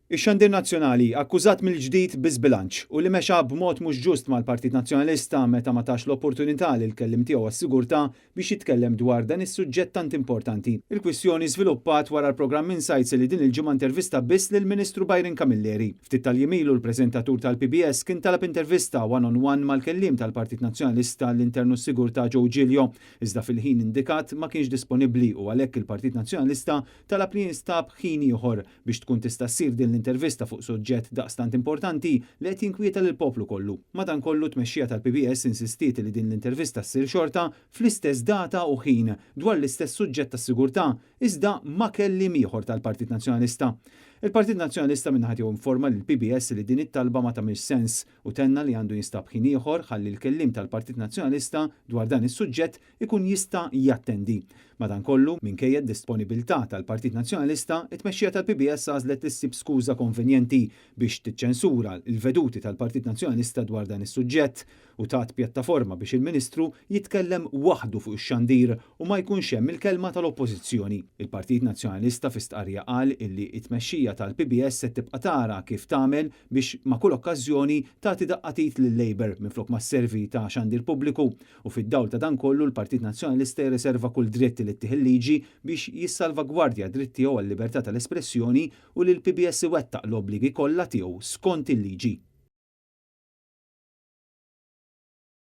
Ix-Xandir Nazzjonali akkużat mill-ġdid biżbilanċ u li mexa b'mod mhux ġust mal-Partit Nazzjonalista meta ma tax l-opportunità lil kellim tiegħu għas-sigurtà biex jitkellem dwar dan is-suġġett tant importanti. Il-kwistjoni żviluppat wara l-programm Insights li din il-ġimgħa intervista biss lill-Ministru Byron Camilleri. Ftit tal-jimilu l-preżentatur tal-PBS kien talab intervista one-on-one mal-kellim tal-Partit Nazzjonalista l-Internu s-Sigurtà Joe Giglio, iżda fil-ħin indikat ma kienx disponibbli u għalhekk il-Partit Nazzjonalista talab li jinstab ħin ieħor biex tkun tista' ssir din intervista fuq suġġett daqstant importanti li qed jinkwieta lill-poplu kollu. Madankollu tmexxija tal-PBS insistiet li din l-intervista ssir xorta fl-istess data u ħin dwar l-istess suġġett tas-sigurtà iżda ma kelliem ieħor tal-Partit Nazzjonalista. Il-Partit Nazzjonalista minnaħat jew informa lill PBS li din it-talba ma tagħmilx sens u tenna li għandu jinstab ħin ieħor ħalli l-kellim tal-Partit Nazzjonalista dwar dan is-suġġett ikun jista' jattendi. Madankollu, minkejja d-disponibilità tal-Partit Nazzjonalista, it-tmexxija tal-PBS għażlet issib skuża konvenjenti biex tiċċensura l-veduti tal-Partit Nazzjonalista dwar dan is-suġġett u tat pjattaforma biex il-Ministru jitkellem waħdu fuq ix-xandir u ma jkunx hemm il-kelma tal-Oppożizzjoni. Il-Partit Nazzjonalista fi stqarrija qal illi t-tmexxija tal-PBS se tibqa' tara kif tagħmel biex ma' kull okkażjoni tagħti daqqatit lil-Labor minflok ma' sservi ta' xandir pubbliku u fid-dawl ta' dan kollu l-Partit Nazzjonalista jirriserva kull dritt li ttieħ il-liġi biex jissalvagwardja dritt tiegħu għall-libertà tal-espressjoni u li l-PBS iwettaq l-obbligi kollha tiegħu skont il-liġi.